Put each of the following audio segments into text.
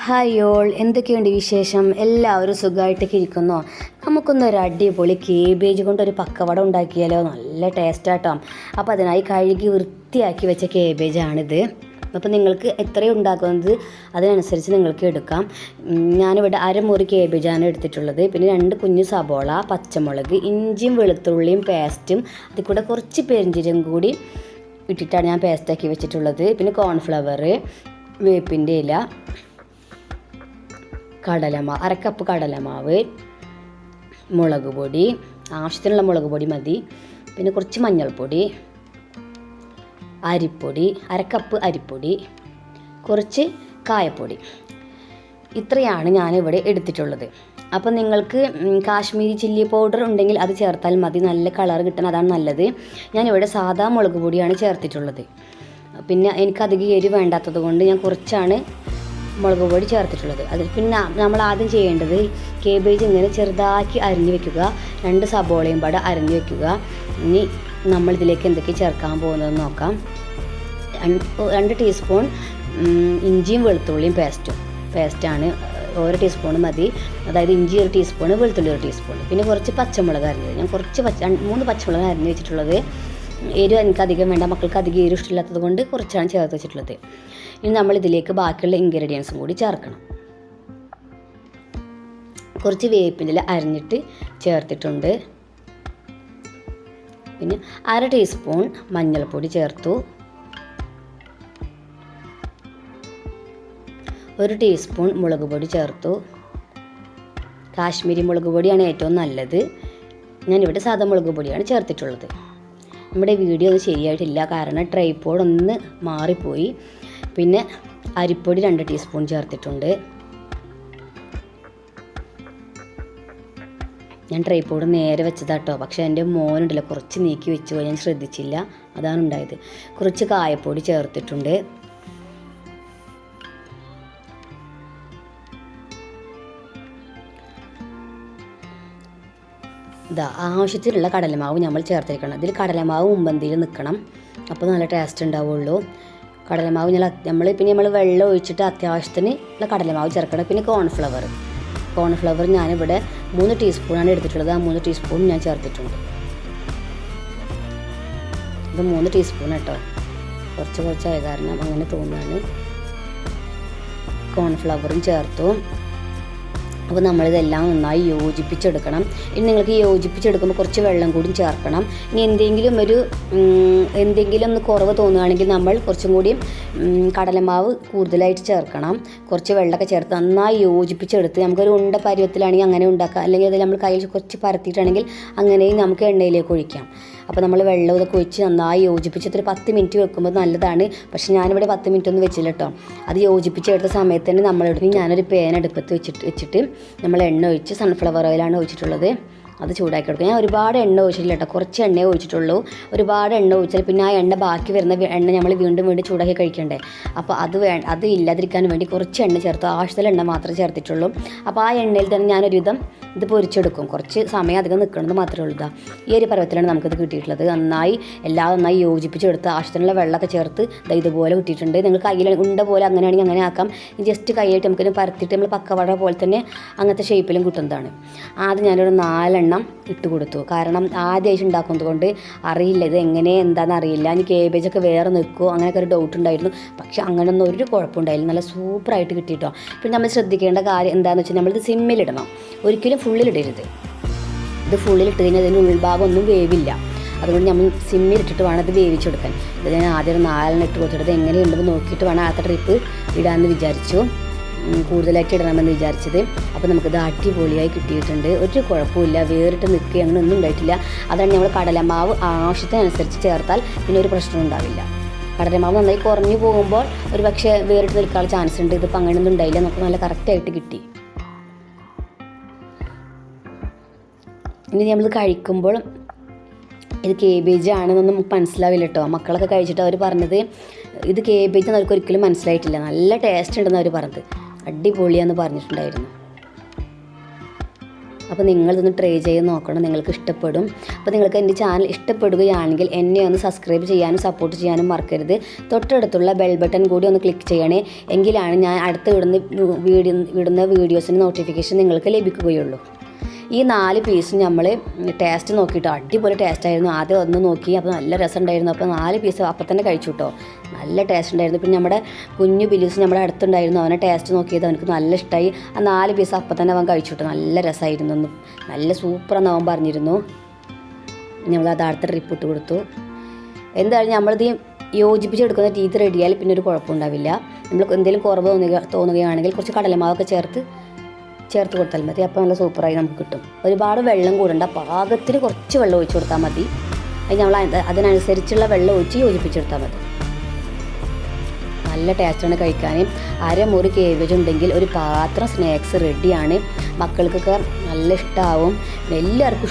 Hi all, എന്തൊക്കെയുണ്ട് വിശേഷം? എല്ലാവരും സുഖമായിട്ടൊക്കെ ഇരിക്കുന്നോ? നമുക്കൊന്നൊരു അടിപൊളി കേബേജ് കൊണ്ടൊരു പക്കവട ഉണ്ടാക്കിയാലോ? നല്ല ടേസ്റ്റാട്ടോ. അപ്പോൾ അതിനായി കഴുകി വൃത്തിയാക്കി വെച്ച കേബേജാണിത്. അപ്പോൾ നിങ്ങൾക്ക് എത്രയും ഉണ്ടാക്കുന്നത് അതിനനുസരിച്ച് നിങ്ങൾക്ക് എടുക്കാം. ഞാനിവിടെ അരമുറി കേബേജാണ് എടുത്തിട്ടുള്ളത്. പിന്നെ 2 കുഞ്ഞു സബോള, പച്ചമുളക്, ഇഞ്ചിയും വെളുത്തുള്ളിയും പേസ്റ്റും അതിൽ കൂടെ കുറച്ച് പെരിഞ്ചീരകം കൂടി ഇട്ടിട്ടാണ് ഞാൻ പേസ്റ്റാക്കി വെച്ചിട്ടുള്ളത്. പിന്നെ കോൺഫ്ലവർ, വേപ്പിൻ്റെ ഇല, അരക്കപ്പ് കടലമാവ്, മുളക് പൊടി, ആവശ്യത്തിനുള്ള മുളക് പൊടി മതി. പിന്നെ കുറച്ച് മഞ്ഞൾപ്പൊടി, അരിപ്പൊടി, അരക്കപ്പ് അരിപ്പൊടി, കുറച്ച് കായപ്പൊടി. ഇത്രയാണ് ഞാനിവിടെ എടുത്തിട്ടുള്ളത്. അപ്പോൾ നിങ്ങൾക്ക് കാശ്മീരി ചില്ലി പൗഡർ ഉണ്ടെങ്കിൽ അത് ചേർത്താൽ മതി, നല്ല കളർ കിട്ടാൻ അതാണ് നല്ലത്. ഞാനിവിടെ സാധാ മുളക് പൊടിയാണ് ചേർത്തിട്ടുള്ളത്. പിന്നെ എനിക്കധികം എരിവ് വേണ്ടാത്തത് കൊണ്ട് ഞാൻ കുറച്ചാണ് മുളക് പൊടി ചേർത്തിട്ടുള്ളത്. അതിൽ പിന്നെ നമ്മൾ ആദ്യം ചെയ്യേണ്ടത് കേബേജ് ഇങ്ങനെ ചെറുതാക്കി അരിഞ്ഞു വെക്കുക. 2 സബോളയും പാടെ അരിഞ്ഞു വെക്കുക. ഇനി നമ്മളിതിലേക്ക് എന്തൊക്കെ ചേർക്കാൻ പോകുന്നതെന്ന് നോക്കാം. 2 ടീസ്പൂൺ ഇഞ്ചിയും വെളുത്തുള്ളിയും പേസ്റ്റാണ്. ഓരോ ടീസ്പൂൺ മതി. അതായത് ഇഞ്ചി 1 ടീസ്പൂൺ, വെളുത്തുള്ളി 1 ടീസ്പൂൺ. പിന്നെ കുറച്ച് പച്ചമുളക് അരിഞ്ഞത്, ഞാൻ കുറച്ച് 3 പച്ചമുളക് അരിഞ്ഞ് വെച്ചിട്ടുള്ളത്. എരിവ് എനിക്ക് അധികം വേണ്ട, മക്കൾക്ക് അധികം എരിവ് ഇഷ്ടമില്ലാത്തത് കൊണ്ട് കുറച്ചാണ് ചേർത്ത് വെച്ചിട്ടുള്ളത്. ഇനി നമ്മളിതിലേക്ക് ബാക്കിയുള്ള ഇൻഗ്രീഡിയൻസും കൂടി ചേർക്കണം. കുറച്ച് വേപ്പിൻ്റെ ഇല അരിഞ്ഞിട്ട് ചേർത്തിട്ടുണ്ട്. പിന്നെ 1/2 ടീസ്പൂൺ മഞ്ഞൾപ്പൊടി ചേർത്തു. 1 ടീസ്പൂൺ മുളക് പൊടി ചേർത്തു. കാശ്മീരി മുളക് പൊടിയാണ് ഏറ്റവും നല്ലത്. ഞാനിവിടെ സാധാ മുളക് പൊടിയാണ് ചേർത്തിട്ടുള്ളത്. നമ്മുടെ വീഡിയോ ഒന്നും ശരിയായിട്ടില്ല, കാരണം ട്രൈപോഡ് ഒന്ന് മാറിപ്പോയി. പിന്നെ അരിപ്പൊടി 2 ടീസ്പൂൺ ചേർത്തിട്ടുണ്ട്. ഞാൻ ട്രൈപോഡ് നേരെ വെച്ചതാട്ടോ, പക്ഷേ എൻ്റെ മോനുണ്ടല്ലോ കുറച്ച് നീക്കി വെച്ചു പോയി, ഞാൻ ശ്രദ്ധിച്ചില്ല, അതാണ് ഉണ്ടായത്. കുറച്ച് കായപ്പൊടി ചേർത്തിട്ടുണ്ട്. ആവശ്യത്തിനുള്ള കടലമാവ് നമ്മൾ ചേർത്തിരിക്കണം. ഇതിൽ കടലമാവ് മുമ്പന്തിയിൽ നിൽക്കണം, അപ്പോൾ നല്ല ടേസ്റ്റ് ഉണ്ടാവുള്ളൂ. കടലമാവ് നമ്മൾ വെള്ളം ഒഴിച്ചിട്ട് അത്യാവശ്യത്തിന് ഉള്ള കടലമാവ് ചേർക്കണം. പിന്നെ കോൺഫ്ലവർ ഞാനിവിടെ 3 ടീസ്പൂണാണ് എടുത്തിട്ടുള്ളത്. ആ 3 ടീസ്പൂൺ ഞാൻ ചേർത്തിട്ടുണ്ട്. ഇത് 3 ടീസ്പൂൺ കേട്ടോ, കുറച്ചായ കാരണം അങ്ങനെ തോന്നുകയാണ്. കോൺഫ്ലവറും ചേർത്തു. അപ്പോൾ നമ്മളിതെല്ലാം നന്നായി യോജിപ്പിച്ചെടുക്കണം. ഇനി നിങ്ങൾക്ക് യോജിപ്പിച്ചെടുക്കുമ്പോൾ കുറച്ച് വെള്ളം കൂടി ചേർക്കണം. ഇനി എന്തെങ്കിലും ഒന്ന് കുറവ് തോന്നുകയാണെങ്കിൽ നമ്മൾ കുറച്ചും കൂടി കടലമാവ് കൂടുതലായിട്ട് ചേർക്കണം. കുറച്ച് വെള്ളമൊക്കെ ചേർത്ത് നന്നായി യോജിപ്പിച്ചെടുത്ത് നമുക്കൊരു ഉണ്ട പരുവത്തിലാണെങ്കിൽ അങ്ങനെ ഉണ്ടാക്കാം. അല്ലെങ്കിൽ അത് നമ്മൾ കയ്യിൽ കുറച്ച് പരത്തിയിട്ടാണെങ്കിൽ അങ്ങനെയും നമുക്ക് എണ്ണയിലേക്ക് ഒഴിക്കാം. അപ്പോൾ നമ്മൾ വെള്ളം ഇതൊക്കെ ഒഴിച്ച് നന്നായി യോജിപ്പിച്ചിട്ട് 10 മിനിറ്റ് വെക്കുമ്പോൾ നല്ലതാണ്. പക്ഷേ ഞാനിവിടെ 10 മിനിറ്റ് ഒന്നും വെച്ചില്ല കേട്ടോ. അത് യോജിപ്പിച്ചെടുത്ത സമയത്ത് തന്നെ ഞാനൊരു പാൻ അടുപ്പത്ത് വെച്ചിട്ട് നമ്മൾ എണ്ണ ഒഴിച്ച്, സൺഫ്ലവർ ഓയിലാണ് ഒഴിച്ചിട്ടുള്ളത്, അത് ചൂടാക്കി എടുക്കുക. ഞാൻ ഒരുപാട് എണ്ണ ഒഴിച്ചിട്ടില്ല കേട്ടോ, കുറച്ച് എണ്ണയെ ഒഴിച്ചിട്ടുള്ളൂ. ഒരുപാട് എണ്ണ ഒഴിച്ചാൽ പിന്നെ ആ എണ്ണ ബാക്കി വരുന്ന എണ്ണ നമ്മൾ വീണ്ടും ചൂടാക്കി കഴിക്കണ്ടേ. അപ്പോൾ അത് ഇല്ലാതിരിക്കാൻ വേണ്ടി കുറച്ച് എണ്ണ ചേർത്തു, ആവശ്യത്തിലുള്ള എണ്ണ മാത്രമേ ചേർത്തിട്ടുള്ളൂ. അപ്പോൾ ആ എണ്ണയിൽ തന്നെ ഞാനൊരുവിധം ഇത് പൊരിച്ചെടുക്കും. കുറച്ച് സമയം അധികം നിൽക്കണമെന്ന് മാത്രമേ ഉള്ളൂ. ഈ ഒരു പരുവത്തിലാണ് നമുക്കിത് കിട്ടിയിട്ടുള്ളത്. നന്നായി യോജിപ്പിച്ചെടുത്ത് ആവശ്യത്തിനുള്ള വെള്ളമൊക്കെ ചേർത്ത് ഇതുപോലെ കിട്ടിയിട്ടുണ്ട്. നിങ്ങൾ കയ്യിൽ ഉണ്ട പോലെ അങ്ങനെയാണെങ്കിൽ അങ്ങനെ ആക്കാം. ജസ്റ്റ് കൈയായിട്ട് നമുക്കിത് പരത്തിയിട്ട് നമ്മൾ പക്കവട പോലെ തന്നെ അങ്ങനത്തെ ഷേപ്പിലും കിട്ടുന്നതാണ്. ആദ്യം ഞാനൊരു 4 എണ്ണം ഇട്ട് കൊടുത്തു, കാരണം ആദ്യമായിട്ട് ഉണ്ടാക്കുന്നത് കൊണ്ട് അറിയില്ല ഇത് എന്താണെന്ന് അറിയില്ല. ഇനി കേബേജൊക്കെ വേറെ നിൽക്കുമോ അങ്ങനെയൊക്കെ ഒരു ഡൗട്ട് ഉണ്ടായിരുന്നു. പക്ഷെ അങ്ങനെയൊന്നും ഒരു കുഴപ്പമുണ്ടായില്ല, നല്ല സൂപ്പറായിട്ട് കിട്ടിയിട്ടോ. പിന്നെ നമ്മൾ ശ്രദ്ധിക്കേണ്ട കാര്യം എന്താണെന്ന് വെച്ചാൽ നമ്മളിത് സിമ്മിലിടണം, ഒരിക്കലും ഫുള്ളിലിടരുത്. ഇത് ഫുള്ളിലിട്ട് കഴിഞ്ഞാൽ അതിൻ്റെ ഉൾഭാഗം ഒന്നും വേവില്ല. അതുകൊണ്ട് നമ്മൾ സിമ്മിലിട്ടിട്ട് വേണം ഇത് വേവിച്ചെടുക്കാൻ. ഇത് ഞാൻ ആദ്യം 4 എണ്ണം ഇട്ട് കൊടുത്തിട്ട് എങ്ങനെയുണ്ടെന്ന് നോക്കിയിട്ട് വേണം അടുത്ത ട്രിപ്പ് ഇടാമെന്ന് വിചാരിച്ചു, കൂടുതലായിട്ട് ഇടണമെന്ന് വിചാരിച്ചത്. അപ്പോൾ നമുക്കിത് അടിപൊളിയായി കിട്ടിയിട്ടുണ്ട്, ഒരു കുഴപ്പമില്ല, വേറിട്ട് നിൽക്കുക അങ്ങനെ ഒന്നും ഉണ്ടായിട്ടില്ല. അതാണ് നമ്മൾ കടലമാവ് ആവശ്യത്തിനനുസരിച്ച് ചേർത്താൽ പിന്നെ ഒരു പ്രശ്നം ഉണ്ടാവില്ല. കടലമാവ് നന്നായി കുറഞ്ഞു പോകുമ്പോൾ ഒരു പക്ഷേ വേറിട്ട് നിൽക്കാനുള്ള ചാൻസ് ഉണ്ട്. ഇതിപ്പോൾ അങ്ങനെയൊന്നും ഉണ്ടായില്ല, നമുക്ക് നല്ല കറക്റ്റായിട്ട് കിട്ടി. ഇനി നമ്മൾ കഴിക്കുമ്പോൾ ഇത് കേബേജ് ആണെന്നൊന്നും മനസ്സിലാവില്ല കേട്ടോ. മക്കളൊക്കെ കഴിച്ചിട്ട് അവർ പറഞ്ഞത് ഇത് കേബേജ് എന്ന് അവർക്ക് ഒരിക്കലും മനസ്സിലായിട്ടില്ല. നല്ല ടേസ്റ്റ് ഉണ്ടെന്ന് അവർ പറഞ്ഞത്, അടിപൊളിയാന്ന് പറഞ്ഞിട്ടുണ്ടായിരുന്നു. അപ്പോൾ നിങ്ങളിതൊന്ന് ട്രൈ ചെയ്ത് നോക്കണം, നിങ്ങൾക്ക് ഇഷ്ടപ്പെടും. അപ്പോൾ നിങ്ങൾക്ക് എൻ്റെ ചാനൽ ഇഷ്ടപ്പെടുകയാണെങ്കിൽ എന്നെ ഒന്ന് സബ്സ്ക്രൈബ് ചെയ്യാനും സപ്പോർട്ട് ചെയ്യാനും മറക്കരുത്. തൊട്ടടുത്തുള്ള ബെൽ ബട്ടൺ കൂടി ഒന്ന് ക്ലിക്ക് ചെയ്യണേ, എങ്കിലാണ് ഞാൻ അടുത്ത് ഇടുന്ന വീഡിയോസിന് നോട്ടിഫിക്കേഷൻ നിങ്ങൾക്ക് ലഭിക്കുകയുള്ളൂ. ഈ 4 പീസും നമ്മൾ ടേസ്റ്റ് നോക്കിയിട്ട് അടിപൊളി ടേസ്റ്റായിരുന്നു. ആദ്യം ഒന്ന് നോക്കി, അപ്പോൾ നല്ല രസമുണ്ടായിരുന്നു. അപ്പോൾ 4 പീസ് അപ്പം തന്നെ കഴിച്ചു കേട്ടോ, നല്ല ടേസ്റ്റ് ഉണ്ടായിരുന്നു. പിന്നെ നമ്മുടെ കുഞ്ഞു ബിലീസ് നമ്മുടെ അടുത്തുണ്ടായിരുന്നു, അവനെ ടേസ്റ്റ് നോക്കിയത് അവനക്ക് നല്ല ഇഷ്ടമായി. ആ 4 പീസ് അപ്പം തന്നെ അവൻ കഴിച്ചു കേട്ടോ, നല്ല രസമായിരുന്നു, നല്ല സൂപ്പറാന്ന് അവൻ പറഞ്ഞിരുന്നു. നമ്മളത് അടുത്ത ട്രിപ്പ് ഇട്ട് കൊടുത്തു. എന്തായാലും നമ്മളിത് യോജിപ്പിച്ചെടുക്കുന്ന രീതി റെഡിയായാൽ പിന്നെ ഒരു കുഴപ്പമുണ്ടാവില്ല. നമ്മൾ എന്തെങ്കിലും കുറവ് തോന്നുകയാണെങ്കിൽ കുറച്ച് കടലമാവൊക്കെ ചേർത്ത് കൊടുത്താൽ മതി. അപ്പോൾ നല്ല സൂപ്പറായി നമുക്ക് കിട്ടും. ഒരുപാട് വെള്ളം കൂടണ്ട, പാകത്തിന് കുറച്ച് വെള്ളം ഒഴിച്ച് കൊടുത്താൽ മതി. അത് നമ്മൾ അതിനനുസരിച്ചുള്ള വെള്ളം ഒഴിച്ച് യോജിപ്പിച്ചെടുത്താൽ മതി. നല്ല ടേസ്റ്റാണ് കഴിക്കാൻ. 1/2 മുറി കേബേജ് ഉണ്ടെങ്കിൽ ഒരു പാത്രം സ്നാക്സ് റെഡിയാണ്. മക്കൾക്കൊക്കെ നല്ല ഇഷ്ടമാവും, എല്ലാവർക്കും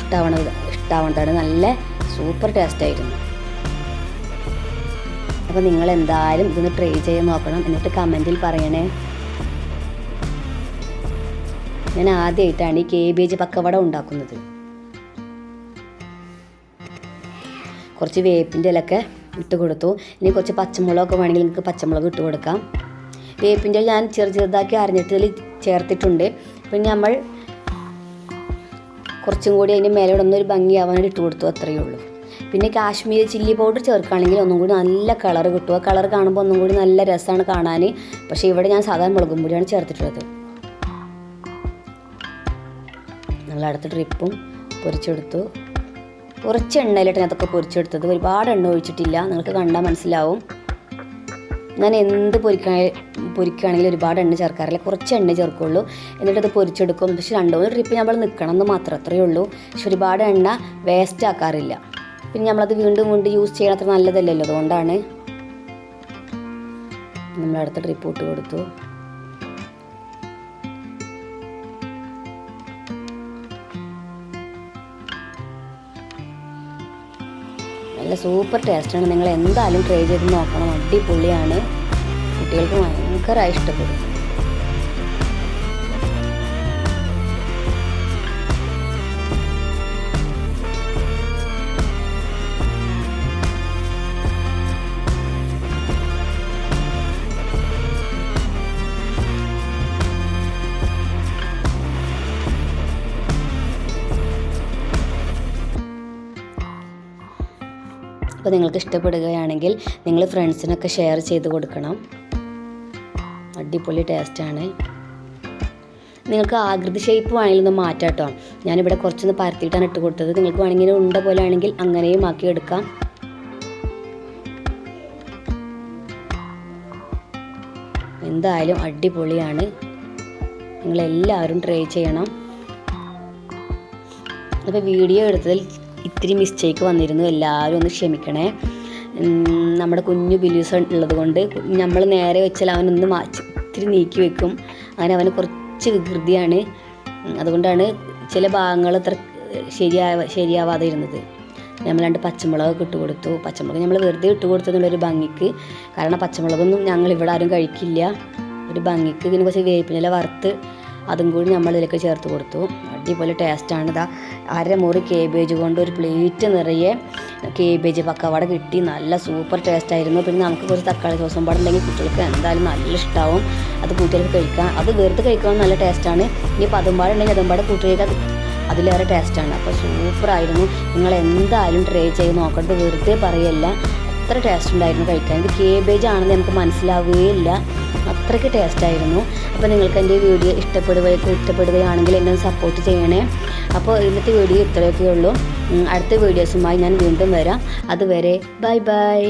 ഇഷ്ടമാവുന്നതാണ്. നല്ല സൂപ്പർ ടേസ്റ്റായിരുന്നു. അപ്പോൾ നിങ്ങൾ എന്തായാലും ഇതൊന്ന് ട്രൈ ചെയ്ത് നോക്കണം, എന്നിട്ട് കമൻറ്റിൽ പറയണേ. ഞാൻ ആദ്യമായിട്ടാണ് ഈ കേബേജ് പക്കവട ഉണ്ടാക്കുന്നത്. കുറച്ച് വേപ്പിൻ്റെ ഇലയൊക്കെ ഇട്ട് കൊടുത്തു. ഇനി കുറച്ച് പച്ചമുളകൊക്കെ വേണമെങ്കിൽ നിങ്ങൾക്ക് പച്ചമുളക് ഇട്ട് കൊടുക്കാം. വേപ്പിൻ്റെ ഇല ഞാൻ ചെറുതാക്കി അരിഞ്ഞിട്ട് ചേർത്തിട്ടുണ്ട്. പിന്നെ നമ്മൾ കുറച്ചും കൂടി അതിൻ്റെ മേലെ ഒന്നൊരു ഭംഗിയാവാനായിട്ട് ഇട്ട് കൊടുത്തു, അത്രയേ ഉള്ളൂ. പിന്നെ കാശ്മീരി ചില്ലി പൗഡർ ചേർക്കുകയാണെങ്കിൽ ഒന്നും കൂടി നല്ല കളർ കിട്ടും. ആ കളർ കാണുമ്പോൾ ഒന്നും കൂടി നല്ല രസമാണ് കാണാൻ. പക്ഷേ ഇവിടെ ഞാൻ സാധാരണ മുളകും പൊടിയാണ് ചേർത്തിട്ടുള്ളത്. നമ്മൾ അടുത്ത ട്രിപ്പും പൊരിച്ചെടുത്തു. കുറച്ച് എണ്ണയിലിട്ട് അതൊക്കെ പൊരിച്ചെടുത്തത്, ഒരുപാട് എണ്ണ ഒഴിച്ചിട്ടില്ല, നിങ്ങൾക്ക് കണ്ടാൽ മനസ്സിലാവും. ഞാൻ എന്ത് പൊരിക്കുകയാണെങ്കിലും ഒരുപാട് എണ്ണ ചേർക്കാറില്ല, കുറച്ച് എണ്ണ ചേർക്കുള്ളൂ. എന്നിട്ടത് പൊരിച്ചെടുക്കും. പക്ഷെ 2-3 ട്രിപ്പ് നമ്മൾ നിൽക്കണം എന്ന് മാത്രം, അത്രയേ ഉള്ളൂ. പക്ഷെ ഒരുപാട് എണ്ണ വേസ്റ്റ് ആക്കാറില്ല. പിന്നെ നമ്മളത് വീണ്ടും യൂസ് ചെയ്യണം, അത്ര നല്ലതല്ലല്ലോ, അതുകൊണ്ടാണ്. നമ്മൾ അടുത്ത ട്രിപ്പ് ഇട്ട് കൊടുത്തു. നല്ല സൂപ്പർ ടേസ്റ്റാണ്, നിങ്ങൾ എന്തായാലും ട്രൈ ചെയ്ത് നോക്കണം, അടിപൊളിയാണ്, കുട്ടികൾക്ക് ഭയങ്കരമായി ഇഷ്ടപ്പെടും. അപ്പോൾ നിങ്ങൾക്ക് ഇഷ്ടപ്പെടുകയാണെങ്കിൽ നിങ്ങൾ ഫ്രണ്ട്സിനൊക്കെ ഷെയർ ചെയ്ത് കൊടുക്കണം, അടിപൊളി ടേസ്റ്റാണ്. നിങ്ങൾക്ക് ആകൃതി ഷേപ്പ് വേണമെങ്കിൽ ഒന്ന് മാറ്റാം കേട്ടോ. ഞാനിവിടെ കുറച്ചൊന്ന് പരത്തിയിട്ടാണ് ഇട്ട് കൊടുത്തത്. നിങ്ങൾക്ക് വേണമെങ്കിൽ ഉണ്ട പോലെ ആണെങ്കിൽ അങ്ങനെയും ആക്കി എടുക്കാം. എന്തായാലും അടിപൊളിയാണ്, നിങ്ങളെല്ലാവരും ട്രൈ ചെയ്യണം. അപ്പോൾ വീഡിയോ എടുത്തതിൽ ഇത്തിരി മിസ്റ്റേക്ക് വന്നിരുന്നു, എല്ലാവരും ഒന്ന് ക്ഷമിക്കണേ. നമ്മുടെ കുഞ്ഞു ബിലീസ് ഉള്ളത് കൊണ്ട് നമ്മൾ നേരെ വെച്ചാൽ അവനൊന്ന് ഇത്തിരി നീക്കി വെക്കും, അങ്ങനെ അവന് കുറച്ച് വികൃതിയാണ്. അതുകൊണ്ടാണ് ചില ഭാഗങ്ങൾ അത്ര ശരിയാവാതെ ഇരുന്നത്. നമ്മൾ 2 പച്ചമുളകൊക്കെ ഇട്ട് കൊടുത്തു. പച്ചമുളക് നമ്മൾ വെറുതെ ഇട്ട് കൊടുത്തതെന്നുള്ളൊരു ഭംഗിക്ക്, കാരണം പച്ചമുളകൊന്നും ഞങ്ങളിവിടെ ആരും കഴിക്കില്ല. ഒരു ഭംഗിക്ക് പിന്നെ കുറച്ച് വേപ്പിനില വറുത്ത് അതും കൂടി നമ്മൾ ഇതിലേക്ക് ചേർത്ത് കൊടുത്തു. അടിപൊളി ടേസ്റ്റാണ്. ഇതാ 1/2 മുറി കേബേജ് കൊണ്ട് ഒരു പ്ലേറ്റ് നിറയെ കേബേജ് പക്കവട കിട്ടി, നല്ല സൂപ്പർ ടേസ്റ്റായിരുന്നു. പിന്നെ നമുക്ക് കുറച്ച് തക്കാളി സോസും പാടെ ഉണ്ടെങ്കിൽ കുട്ടികൾക്ക് എന്തായാലും നല്ല ഇഷ്ടമാവും. അത് കുട്ടികൾക്ക് കഴിക്കാം, അത് വെറുതെ കഴിക്കാൻ നല്ല ടേസ്റ്റാണ്. ഇനിയിപ്പോൾ അതും പാടെ ഉണ്ടെങ്കിൽ അതും പാടെ കുട്ടികൾക്ക് അതിലേറെ ടേസ്റ്റാണ്. അപ്പോൾ സൂപ്പറായിരുന്നു, നിങ്ങൾ എന്തായാലും ട്രൈ ചെയ്ത് നോക്കരുത്, വെറുതെ പറയല്ല, അത്ര ടേസ്റ്റ് ഉണ്ടായിരുന്നു കഴിക്കാൻ. ഇത് കേബേജ് ആണെന്ന് നമുക്ക് മനസ്സിലാവുകയില്ല, അത്രയ്ക്ക് ടേസ്റ്റായിരുന്നു. അപ്പോൾ നിങ്ങൾക്ക് എൻ്റെ വീഡിയോ ഇഷ്ടപ്പെടുകയാണെങ്കിൽ എന്നെ സപ്പോർട്ട് ചെയ്യണേ. അപ്പോൾ ഇന്നത്തെ വീഡിയോ ഇത്രയൊക്കെ ഉള്ളൂ. അടുത്ത വീഡിയോസുമായി ഞാൻ വീണ്ടും വരാം. അതുവരെ ബൈ ബൈ.